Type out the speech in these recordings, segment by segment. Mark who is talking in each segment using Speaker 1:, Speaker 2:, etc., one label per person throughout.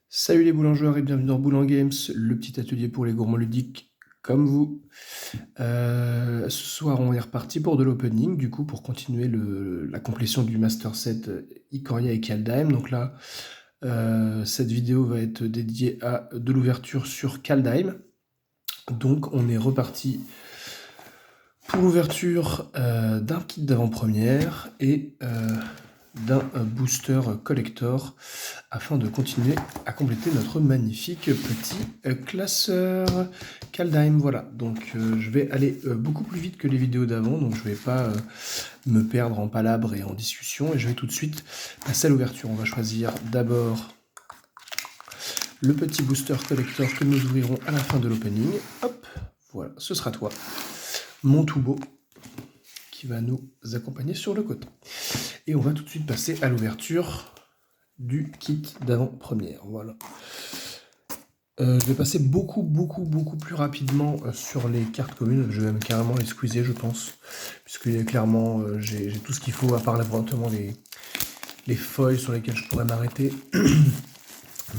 Speaker 1: Salut les boulangeurs et bienvenue dans Boulan Games, le petit atelier pour les gourmands ludiques comme vous. Ce soir on est reparti pour de l'opening, du coup pour continuer la complétion du Master Set Ikoria et Kaldheim. Donc là, cette vidéo va être dédiée à de l'ouverture sur Kaldheim. Donc on est reparti pour l'ouverture d'un kit d'avant-première et d'un booster collector afin de continuer à compléter notre magnifique petit classeur Kaldheim. Voilà, donc je vais aller beaucoup plus vite que les vidéos d'avant, donc je vais pas me perdre en palabres et en discussion, et je vais tout de suite passer à l'ouverture. On va choisir d'abord le petit booster collector que nous ouvrirons à la fin de l'opening. Hop, voilà, ce sera toi, mon tout beau, qui va nous accompagner sur le côté. Et on va tout de suite passer à l'ouverture du kit d'avant-première. Voilà. Je vais passer beaucoup plus rapidement sur les cartes communes. Je vais même carrément les squeezer, je pense. Puisque clairement, j'ai tout ce qu'il faut, à part notamment les foils sur lesquelles je pourrais m'arrêter.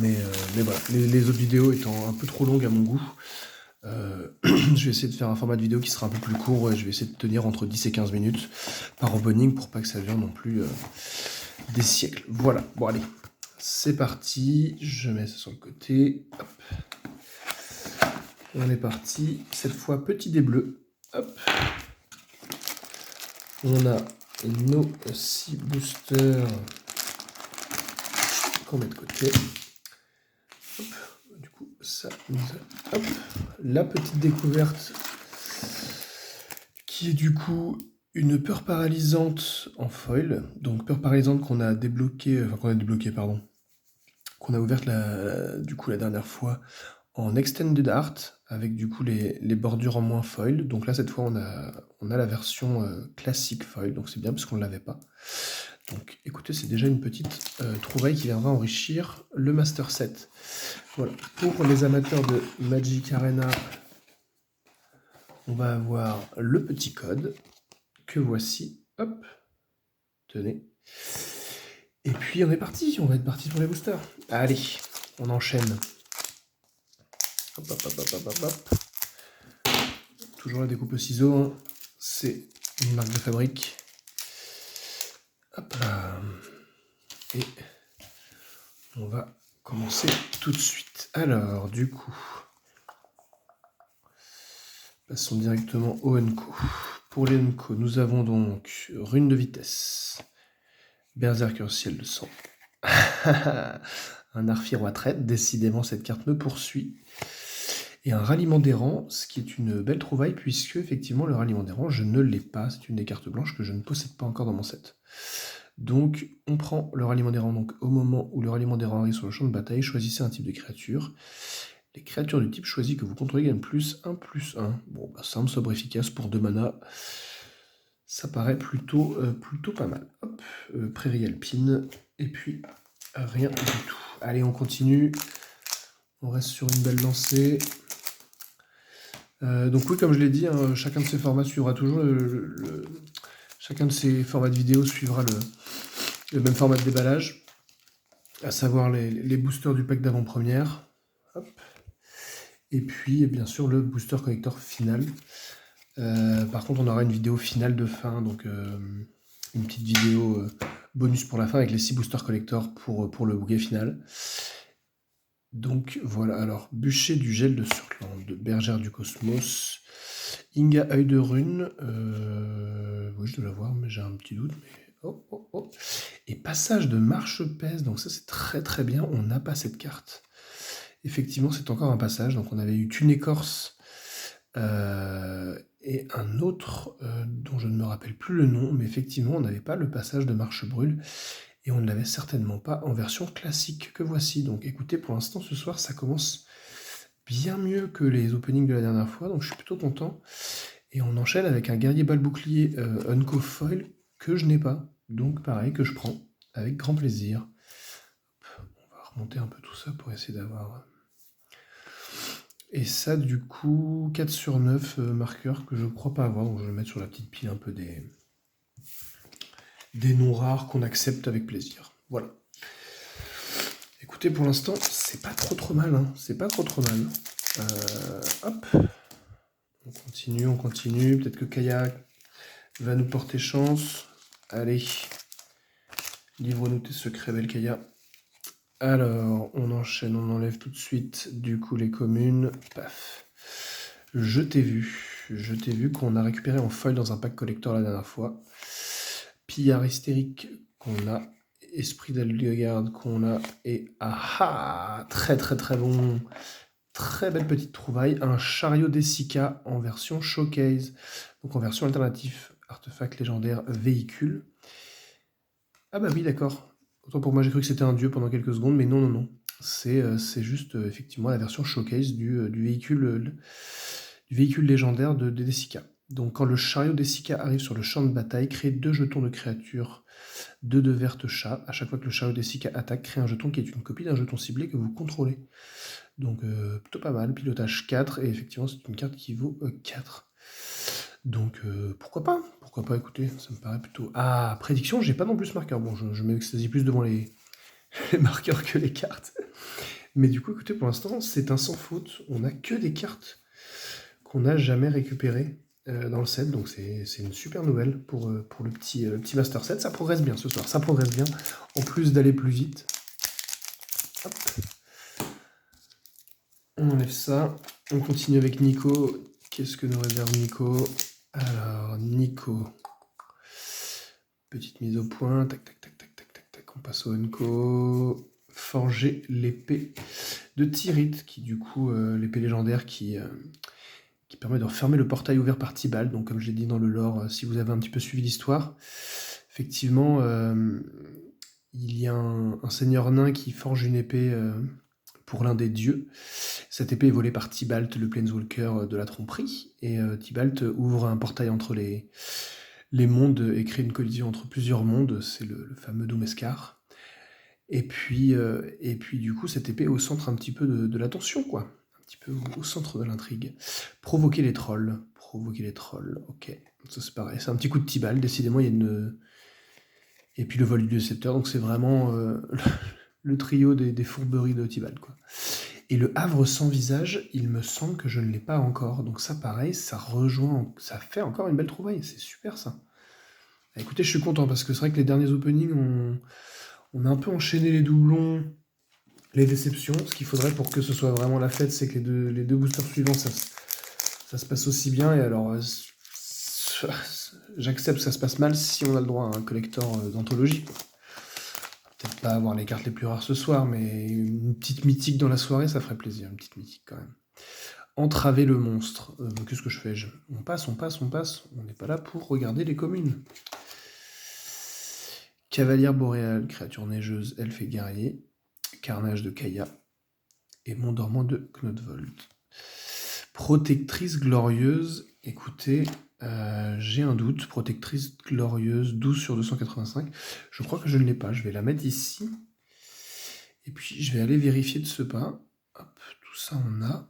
Speaker 1: mais voilà, les autres vidéos étant un peu trop longues à mon goût, je vais essayer de faire un format de vidéo qui sera un peu plus court. Ouais, je vais essayer de tenir entre 10 et 15 minutes par opening pour pas que ça devienne non plus des siècles. Voilà, bon allez, c'est parti. Je mets ça sur le côté. Hop. Et on est parti. Cette fois, petit dé bleu. Hop. On a nos 6 boosters qu'on met de côté. Hop. Du coup, ça nous a... Hop. La petite découverte qui est du coup une peur paralysante en foil. Donc peur paralysante qu'on a débloquée, qu'on a ouverte du coup la dernière fois en Extended Art, avec du coup les bordures en moins foil. Donc là, cette fois, on a la version classique foil, donc c'est bien parce qu'on ne l'avait pas. Donc écoutez, c'est déjà une petite trouvaille qui viendra enrichir le Master Set. Voilà. Pour les amateurs de Magic Arena, on va avoir le petit code que voici. Hop, tenez. Et puis on est parti, on va être parti pour les boosters. Allez, on enchaîne. Hop, hop, hop, hop, hop, hop. Toujours la découpe au ciseau, hein. C'est une marque de fabrique. Hop là. Et on va commencer tout de suite. Alors, du coup, passons directement au Enco. Pour les Enco, nous avons donc Rune de vitesse, Berserker ciel de sang, un Arfi roi traite, décidément cette carte me poursuit, et un ralliement des rangs, ce qui est une belle trouvaille, puisque effectivement le ralliement des rangs, je ne l'ai pas, c'est une des cartes blanches que je ne possède pas encore dans mon set. Donc on prend le ralliement des rangs, donc au moment où le ralliement des rangs arrive sur le champ de bataille, choisissez un type de créature. Les créatures du type choisi que vous contrôlez gagnent +1/+1. Bon, bah, simple, sobre, efficace pour 2 mana. Ça paraît plutôt pas mal. Hop, prairie alpine, et puis rien du tout. Allez, on continue. On reste sur une belle lancée. Donc oui, comme je l'ai dit, hein, chacun de ces formats suivra toujours chacun de ces formats de vidéo suivra le même format de déballage, à savoir les boosters du pack d'avant-première. Hop. Et puis, bien sûr, le booster collector final. Par contre, on aura une vidéo finale de fin, donc une petite vidéo bonus pour la fin avec les 6 boosters collector pour le bouquet final. Donc voilà, alors bûcher du gel de Surtland, bergère du cosmos, Inga œil de rune, oui je dois l'avoir mais j'ai un petit doute, mais oh. Et passage de marche pèse, donc ça c'est très bien, on n'a pas cette carte. Effectivement c'est encore un passage, donc on avait eu Thune écorce et un autre dont je ne me rappelle plus le nom, mais effectivement on n'avait pas le passage de marche brûle. Et on ne l'avait certainement pas en version classique que voici. Donc écoutez, pour l'instant ce soir ça commence bien mieux que les openings de la dernière fois, donc je suis plutôt content. Et on enchaîne avec un guerrier bal-bouclier Unco Foil que je n'ai pas. Donc pareil, que je prends avec grand plaisir. On va remonter un peu tout ça pour essayer d'avoir Et ça, du coup, 4 sur 9 marqueurs que je crois pas avoir. Donc je vais mettre sur la petite pile un peu des noms rares qu'on accepte avec plaisir. Voilà. Écoutez, pour l'instant, c'est pas trop mal. Hein. C'est pas trop mal. Hop. On continue. Peut-être que Kaya va nous porter chance. Allez. Livre-nous tes secrets, belle Kaya. Alors, on enchaîne, on enlève tout de suite, du coup, les communes. Paf. Je t'ai vu qu'on a récupéré en foil dans un pack collector la dernière fois. Pillard hystérique qu'on a. Esprit d'Aldegarde qu'on a. Et ah, très bon. Très belle petite trouvaille. Un chariot d'Essica en version showcase. Donc en version alternative. Artefact légendaire véhicule. Ah bah oui, d'accord. Autant pour moi, j'ai cru que c'était un dieu pendant quelques secondes, mais non. C'est juste effectivement la version showcase du véhicule légendaire de Dessica. Donc quand le chariot d'Essica arrive sur le champ de bataille, créez 2 jetons de créatures, 2 de vertes chats. À chaque fois que le chariot d'Essica attaque, créez un jeton qui est une copie d'un jeton ciblé que vous contrôlez. Donc plutôt pas mal, pilotage 4, et effectivement c'est une carte qui vaut 4. Donc pourquoi pas, écoutez, ça me paraît plutôt... Ah, prédiction, j'ai pas non plus ce marqueur. Bon, je m'extasie plus devant les marqueurs que les cartes. Mais du coup, écoutez, pour l'instant, c'est un sans faute. On a que des cartes qu'on n'a jamais récupérées dans le set. Donc c'est une super nouvelle pour le petit Master Set. Ça progresse bien ce soir, ça progresse bien. En plus d'aller plus vite. Hop. On enlève ça. On continue avec Nico. Qu'est-ce que nous réserve Nico? Alors, Nico. Petite mise au point. Tac. On passe au Enco. Forger l'épée de Tyrite, qui du coup, l'épée légendaire qui permet de refermer le portail ouvert par Tibalt. Donc comme j'ai dit dans le lore, si vous avez un petit peu suivi l'histoire, effectivement, il y a un seigneur nain qui forge une épée pour l'un des dieux. Cette épée est volée par Tibalt, le Planeswalker de la tromperie, et Tibalt ouvre un portail entre les mondes et crée une collision entre plusieurs mondes, c'est le fameux Doomeskar. Et puis du coup, cette épée est au centre un petit peu de l'attention, quoi. Un petit peu au centre de l'intrigue. Provoquer les trolls, ok. Ça c'est pareil, c'est un petit coup de Tibalt, décidément il y a une... Et puis le vol du décepteur, donc c'est vraiment le trio des fourberies de Tibalt, quoi. Et le havre sans visage, il me semble que je ne l'ai pas encore. Donc ça, pareil, ça fait encore une belle trouvaille. C'est super, ça. Écoutez, je suis content, parce que c'est vrai que les derniers openings, on a un peu enchaîné les doublons, les déceptions. Ce qu'il faudrait pour que ce soit vraiment la fête, c'est que les deux boosters suivants, ça se passe aussi bien. Et alors, j'accepte que ça se passe mal si on a le droit à un collector d'anthologie, quoi. Peut-être pas avoir les cartes les plus rares ce soir, mais une petite mythique dans la soirée, ça ferait plaisir, une petite mythique quand même. Entraver le monstre. Qu'est-ce que je fais? On passe. On n'est pas là pour regarder les communes. Cavalière boréale, créature neigeuse, elfe et guerrier. Carnage de Kaya. Et Mont dormant de Knotvold. Protectrice glorieuse. Écoutez, j'ai un doute. Protectrice glorieuse, 12 sur 285. Je crois que je ne l'ai pas. Je vais la mettre ici. Et puis, je vais aller vérifier de ce pas. Hop, tout ça, on a.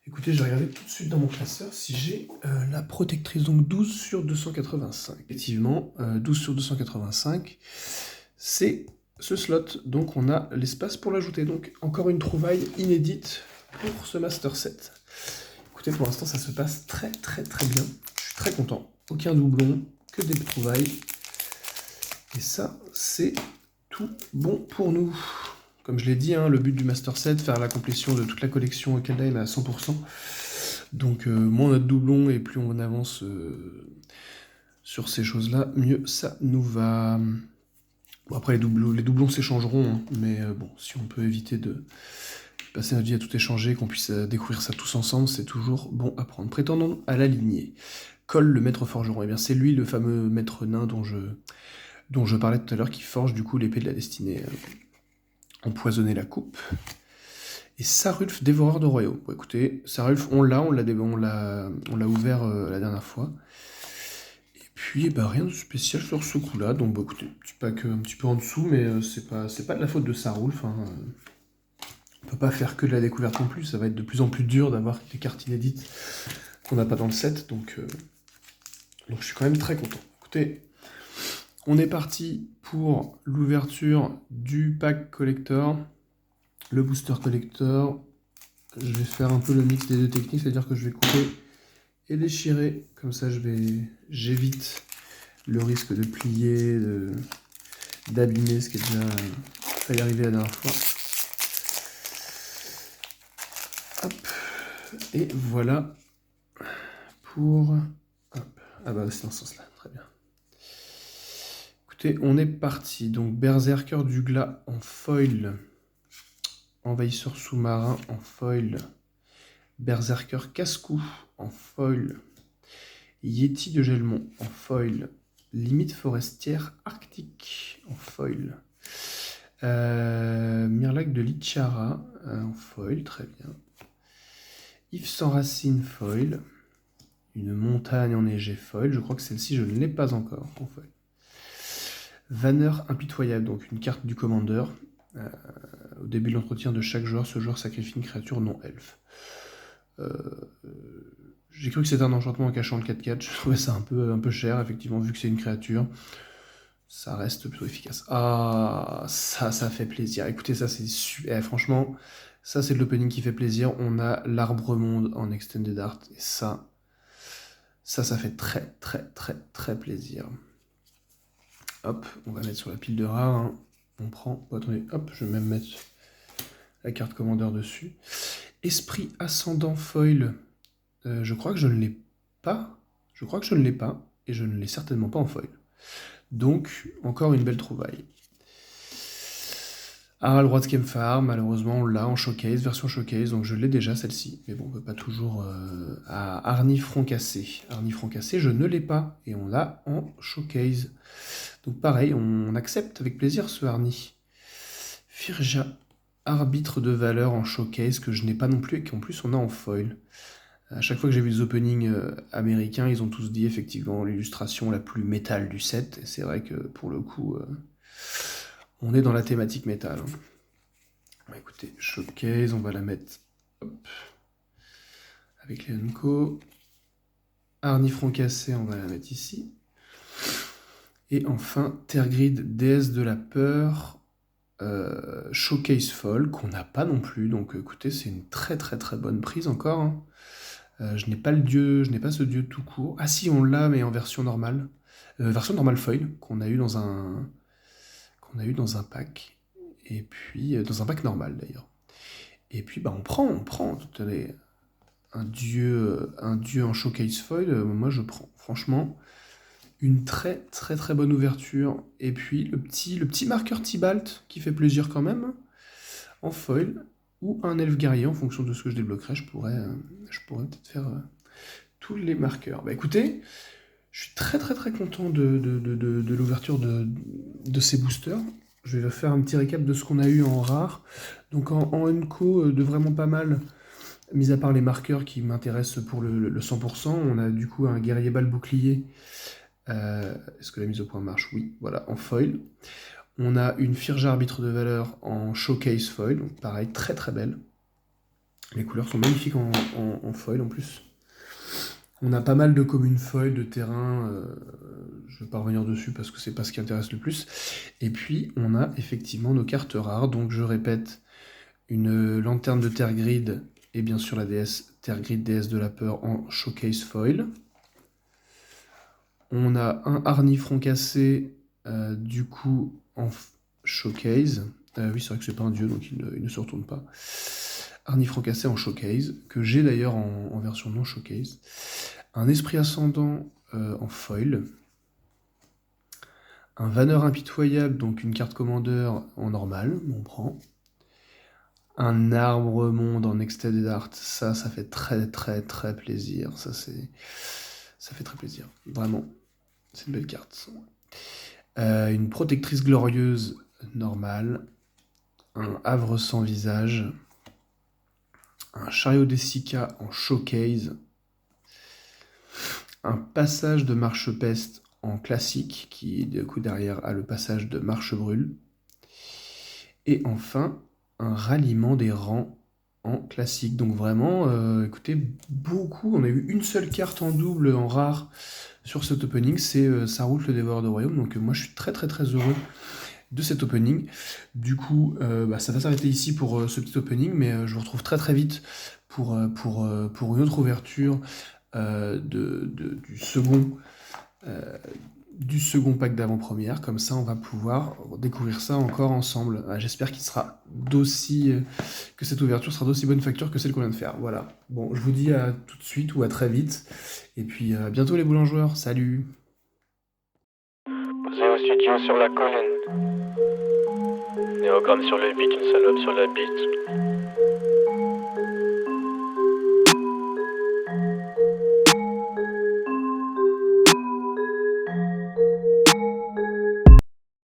Speaker 1: Écoutez, je vais regarder tout de suite dans mon classeur si j'ai la protectrice. Donc 12 sur 285. Effectivement, 12 sur 285, c'est ce slot. Donc on a l'espace pour l'ajouter. Donc encore une trouvaille inédite pour ce Master Set. Écoutez, pour l'instant, ça se passe très bien. Je suis très content. Aucun doublon, que des trouvailles. Et ça, c'est tout bon pour nous. Comme je l'ai dit, hein, le but du Master Set, faire la complétion de toute la collection Kaldheim à 100%. Donc moins on a de doublons et plus on avance sur ces choses-là, mieux ça nous va. Bon, après les doublons s'échangeront, hein, mais bon, si on peut éviter de passer notre vie à tout échanger, qu'on puisse découvrir ça tous ensemble, c'est toujours bon à prendre. Prétendons à la lignée. Cole, le maître forgeron, et bien c'est lui le fameux maître nain dont je parlais tout à l'heure, qui forge du coup l'épée de la destinée. Empoisonner la coupe. Et Sarulf, dévoreur de royaumes. Bon, écoutez, Sarulf, on l'a ouvert la dernière fois. Et puis, rien de spécial sur ce coup-là. Donc, écoutez, un petit peu en dessous, mais c'est pas de la faute de Sarulf. Hein. On peut pas faire que de la découverte non plus, ça va être de plus en plus dur d'avoir des cartes inédites qu'on n'a pas dans le set, donc je suis quand même très content. Écoutez, on est parti pour l'ouverture du pack collector, le booster collector. Je vais faire un peu le mix des deux techniques, c'est-à-dire que je vais couper et déchirer, comme ça j'évite le risque de plier, d'abîmer, ce qui est déjà failli arriver la dernière fois. Hop. Et voilà pour... Hop. Ah bah c'est dans ce sens-là, très bien. Écoutez, on est parti. Donc Berserker du Glas en foil. Envahisseur sous-marin en foil. Berserker casse-cou en foil. Yeti de Gelmont en foil. Limite forestière arctique en foil. Mirlac de Lichara en foil, très bien. Yves sans racine foil. Une montagne enneigée foil. Je crois que celle-ci, je ne l'ai pas encore en foil. Vanneur impitoyable, donc une carte du commandeur. Au début de l'entretien de chaque joueur, ce joueur sacrifie une créature non elfe. J'ai cru que c'était un enchantement en cachant le 4/4. Je trouvais ça un peu cher, effectivement, vu que c'est une créature. Ça reste plutôt efficace. Ah, ça fait plaisir. Écoutez, ça c'est super. Franchement, ça c'est de l'opening qui fait plaisir. On a l'Arbre Monde en Extended Art. Et ça fait très plaisir. Hop, on va mettre sur la pile de rares. Hein. On prend. Oh, attendez, hop, je vais même mettre la carte commandeur dessus. Esprit ascendant foil. Je crois que je ne l'ai pas. Je crois que je ne l'ai pas. Et je ne l'ai certainement pas en foil. Donc, encore une belle trouvaille. Harald Roi de Kemphar, malheureusement, on l'a en showcase, version showcase, donc je l'ai déjà celle-ci. Mais bon, on ne peut pas toujours... Arni Froncassé. Arni Froncassé, je ne l'ai pas. Et on l'a en showcase. Donc pareil, on accepte avec plaisir ce Arni. Firja, arbitre de valeur en showcase, que je n'ai pas non plus, et qu'en plus on a en foil. À chaque fois que j'ai vu des openings américains, ils ont tous dit effectivement l'illustration la plus métal du set. Et c'est vrai que pour le coup, on est dans la thématique métal. Hein. Bah, écoutez, showcase, on va la mettre hop, avec les Unco. Arni Froncassé, on va la mettre ici. Et enfin, Tergrid, déesse de la peur, showcase foil, qu'on n'a pas non plus. Donc écoutez, c'est une très bonne prise encore. Hein. Je n'ai pas ce dieu tout court. Ah si, on l'a, mais en version normale. Version normale foil, qu'on a eu dans un pack. Et puis, dans un pack normal d'ailleurs. Et puis, bah, on prend. Attendez, un dieu en showcase foil, moi je prends. Franchement, une très bonne ouverture. Et puis, le petit marqueur Tibalt, qui fait plaisir quand même, en foil. Ou un elfe guerrier, en fonction de ce que je débloquerai, je pourrais peut-être faire tous les marqueurs. Bah écoutez, je suis très content de l'ouverture de ces boosters. Je vais faire un petit récap de ce qu'on a eu en rare. Donc en Unco, de vraiment pas mal, mis à part les marqueurs qui m'intéressent pour le 100%, on a du coup un guerrier balle bouclier. Est-ce que la mise au point marche? Oui, voilà, en foil. On a une Firja arbitre de valeur en showcase foil, donc pareil, très belle. Les couleurs sont magnifiques en foil en plus. On a pas mal de communes foil, de terrain, je ne vais pas revenir dessus parce que c'est pas ce qui intéresse le plus. Et puis on a effectivement nos cartes rares, donc je répète, une lanterne de Tergrid et bien sûr la déesse Tergrid, déesse de la peur en showcase foil. On a un Arni Froncassé, du coup en showcase. Oui, c'est vrai que c'est pas un dieu, donc il ne se retourne pas. Arni Froncassé en showcase, que j'ai d'ailleurs en version non showcase. Un esprit ascendant en foil. Un vanneur impitoyable, donc une carte commandeur en normal, on prend. Un arbre monde en extended art, ça fait très plaisir. Ça fait très plaisir, vraiment. C'est une belle carte. Une protectrice glorieuse normale. Un havre sans visage. Un chariot d'Essica en showcase. Un passage de marche-peste en classique, qui du coup derrière a le passage de marche-brûle. Et enfin, un ralliement des rangs en classique. Donc vraiment, écoutez, beaucoup. On a eu une seule carte en double, en rare, sur cet opening, c'est Sarout le Dévoreur de Royaume. Donc moi, je suis très très très heureux de cet opening. Du coup, ça va s'arrêter ici pour ce petit opening, mais je vous retrouve très très vite pour une autre ouverture du second du second pack d'avant-première. Comme ça, on va pouvoir découvrir ça encore ensemble. J'espère que cette ouverture sera d'aussi bonne facture que celle qu'on vient de faire. Voilà. Bon, je vous dis à tout de suite ou à très vite. Et puis, à bientôt les boulangeurs. Salut!
Speaker 2: Posé au studio sur la colline. Néogramme sur le beat, une salope sur la bite.